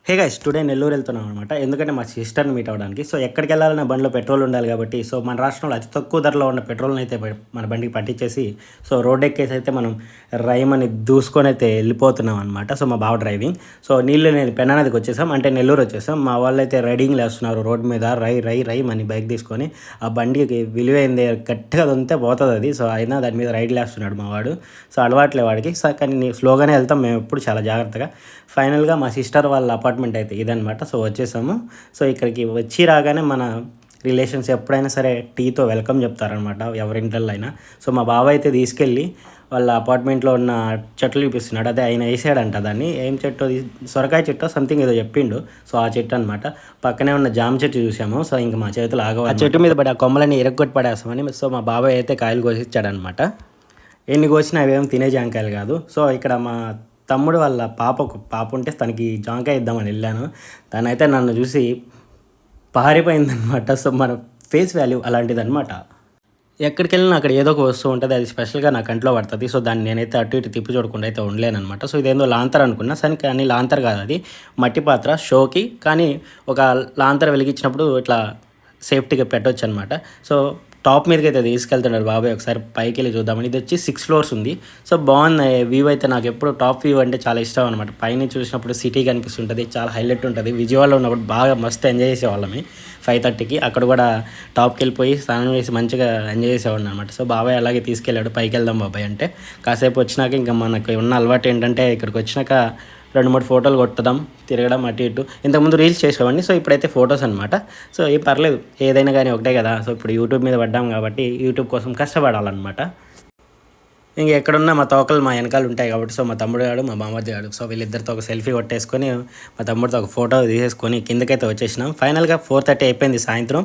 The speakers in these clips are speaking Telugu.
హే గైస్ టుడే నెల్లూరు వెళ్తున్నాం అనమాట. ఎందుకంటే మా సిస్టర్ని మీట్ అవ్వడానికి. సో ఎక్కడికి వెళ్ళాలన్నా బండిలో పెట్రోల్ ఉండాలి కాబట్టి సో మన రాష్ట్రంలో అతి తక్కువ ధరలో ఉన్న పెట్రోల్ని అయితే మన బండికి పట్టించేసి సో రోడ్ ఎక్కేసి అయితే మనం రైమని దూసుకొని అయితే వెళ్ళిపోతున్నాం అనమాట. సో మా బావ డ్రైవింగ్. సో నేను పెన్నా నదికి వచ్చేసాం, అంటే నెల్లూరు వచ్చేసాం. మా వాళ్ళు అయితే రైడింగ్లు వేస్తున్నారు రోడ్ మీద, రై అని బైక్ తీసుకొని. ఆ బండికి విలువైంది గట్టిగా దొంతే పోతుంది అది. సో అయినా దాని మీద రైడ్లు వేస్తున్నాడు మా వాడు. సో అలవాట్లే వాడికి. సో కానీ స్లోగానే వెళ్తాం మేము ఎప్పుడు చాలా జాగ్రత్తగా. ఫైనల్గా మా సిస్టర్ వాళ్ళ అపార్ట్మెంట్ అయితే ఇదనమాట. సో వచ్చేసాము. సో ఇక్కడికి వచ్చి రాగానే మన రిలేషన్స్ ఎప్పుడైనా సరే టీతో వెల్కమ్ చెప్తారనమాట ఎవరింట్లో అయినా. సో మా బాబాయ్ అయితే తీసుకెళ్ళి వాళ్ళ అపార్ట్మెంట్లో ఉన్న చెట్లు చూపిస్తున్నాడు. అదే ఆయన వేసాడంట దాన్ని. ఏం చెట్టు, సొరకాయ చెట్టు సంథింగ్ ఏదో చెప్పిండు. సో ఆ చెట్టు అనమాట. పక్కనే ఉన్న జామ చెట్టు చూసాము. సో ఇంకా మా చేతులు ఆగవు. ఆ చెట్టు మీద పడి ఆ కొమ్మలని ఎరగొట్టి పడేస్తామని సో మా బాబాయ్ అయితే కాయలు కోసిచ్చాడనమాట. ఎన్ని కోసినా అవేం తినే జాంకాయలు కాదు. సో ఇక్కడ మా తమ్ముడు వాళ్ళ పాప ఉంటే తనకి జాంకాయ ఇద్దామని వెళ్ళాను. తనైతే నన్ను చూసి పారిపోయిందనమాట. సో మన ఫేస్ వాల్యూ అలాంటిదనమాట. ఎక్కడికి వెళ్ళినా అక్కడ ఏదో ఒక వస్తువు ఉంటుంది, అది స్పెషల్గా నా కంట్లో పడుతుంది. సో దాన్ని నేనైతే అటు ఇటు తిప్పి చూడకుండా అయితే ఉండలేనమాట. సో ఇదేందో లాంతర్ అనుకున్నా, కానీ లాంతర్ కాదు, అది మట్టి పాత్ర షోకి. కానీ ఒక లాంతర్ వెలిగించినప్పుడు ఇట్లా సేఫ్టీగా పెట్టవచ్చు అనమాట. సో టాప్ మీదకి అయితే తీసుకెళ్తున్నాడు బాబాయ్. ఒకసారి పైకి వెళ్ళి చూద్దామని. ఇది వచ్చి 6 floors ఉంది. సో బాగుంది వ్యూ అయితే. నాకు ఎప్పుడు టాప్ వ్యూ అంటే చాలా ఇష్టం అనమాట. పైన చూసినప్పుడు సిటీ కనిపిస్తుంటుంది, చాలా హైలైట్ ఉంటుంది. విజయవాడలో ఉన్నప్పుడు బాగా మస్తు ఎంజాయ్ చేసేవాళ్ళమి 5:30కి. అక్కడ కూడా టాప్కి వెళ్ళిపోయి స్నానం చేసి మంచిగా ఎంజాయ్ చేసేవాడిని అనమాట. సో బాబాయ్ అలాగే తీసుకెళ్ళాడు. పైకి వెళ్దాం బాబాయ్ అంటే. కాసేపు వచ్చినాక ఇంకా మనకు ఉన్న అలవాటు ఏంటంటే ఇక్కడికి వచ్చినాక 2-3 ఫోటోలు కొట్టడం, తిరగడం అటు ఇటు. ఇంతకుముందు రీల్స్ చేసేవాడిని. సో ఇప్పుడైతే ఫొటోస్ అనమాట. సో ఏం పర్లేదు, ఏదైనా కానీ ఒకటే కదా. సో ఇప్పుడు యూట్యూబ్ మీద పడ్డాం కాబట్టి యూట్యూబ్ కోసం కష్టపడాలన్నమాట. ఇంక ఎక్కడున్నా మా తోకలు మా వెనకాల ఉంటాయి కాబట్టి సో మా తమ్ముడు గాడు, మా బామ్మర్ది గాడు, సో వీళ్ళిద్దరితో ఒక సెల్ఫీ కొట్టేసుకొని మా తమ్ముడితో ఒక ఫోటో తీసేసుకొని కిందకైతే వచ్చేసినాం. ఫైనల్గా 4:30 అయిపోయింది సాయంత్రం.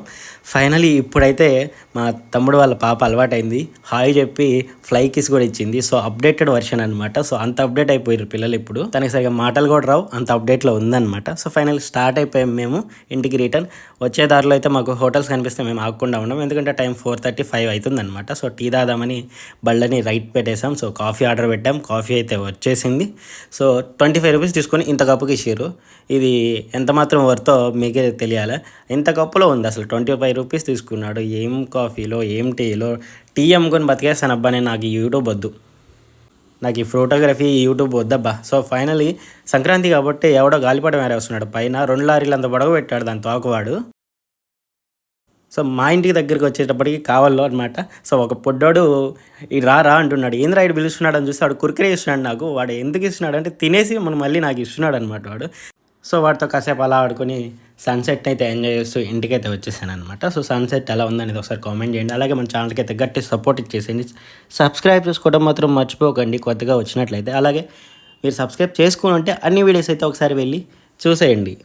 ఫైనలీ ఇప్పుడైతే మా తమ్ముడు వాళ్ళ పాప అలవాటైంది, హాయ్ చెప్పి ఫ్లై కిస్ కూడా ఇచ్చింది. సో అప్డేటెడ్ వర్షన్ అనమాట. సో అంత అప్డేట్ అయిపోయారు పిల్లలు ఇప్పుడు. తనకి సరిగా మాటలు కూడా రావు, అంత అప్డేట్లో ఉందన్నమాట. సో ఫైనల్ స్టార్ట్ అయిపోయాం మేము ఇంటికి రిటర్న్. వచ్చే దారిలో అయితే మాకు హోటల్స్ కనిపిస్తే మేము ఆగకుండా ఉన్నాం, ఎందుకంటే టైం 4:35 అవుతుందన్నమాట. సో టీ తాదామని బళ్ళని రైట్ పెట్టేసాం. సో కాఫీ ఆర్డర్ పెట్టాం. కాఫీ అయితే వచ్చేసింది. సో 25 రూపీస్ తీసుకొని ఇంత కప్పుకి ఇచ్చారు. ఇది ఎంత మాత్రం వర్తో మీకే తెలియాలి. ఇంత కప్పులో ఉంది అసలు. 25 రూపీస్ తీసుకున్నాడు. ఏం కాఫీలో ఏం టీలో. టీ అమ్ముకొని బతికేస్తాను అబ్బా నేను. నాకు యూట్యూబ్ వద్దు, నాకు ఈ ఫోటోగ్రఫీ యూట్యూబ్ వద్దబ్బా. సో ఫైనలీ సంక్రాంతి కాబట్టి ఎవడో గాలిపటం వేరేస్తున్నాడు పైన. 2 లారీలు అంత పొడవు పెట్టాడు దాని తోకవాడు. సో మా ఇంటికి దగ్గరికి వచ్చేటప్పటికి కావాలో అనమాట. సో ఒక పొడ్డోడు ఈ రా అంటున్నాడు. ఏంద్రా ఇటు పిలుస్తున్నాడు అని చూస్తే వాడు కురికిరే ఇస్తున్నాడు నాకు. వాడు ఎందుకు ఇస్తున్నాడు అంటే తినేసి మనం మళ్ళీ నాకు ఇస్తున్నాడు అనమాట వాడు. సో వాడితో కాసేపు అలా ఆడుకొని సన్సెట్ అయితే ఎంజాయ్ చేస్తూ ఇంటికైతే వచ్చేసాను అనమాట. సో సన్సెట్ ఎలా ఉందనేది ఒకసారి కామెంట్ చేయండి. అలాగే మన ఛానల్కి అయితే గట్టి సపోర్ట్ ఇచ్చేసేయండి. సబ్స్క్రైబ్ చేసుకోవడం మాత్రం మర్చిపోకండి కొత్తగా వచ్చినట్లయితే. అలాగే మీరు సబ్స్క్రైబ్ చేసుకుని ఉంటే అన్ని వీడియోస్ అయితే ఒకసారి వెళ్ళి చూసేయండి.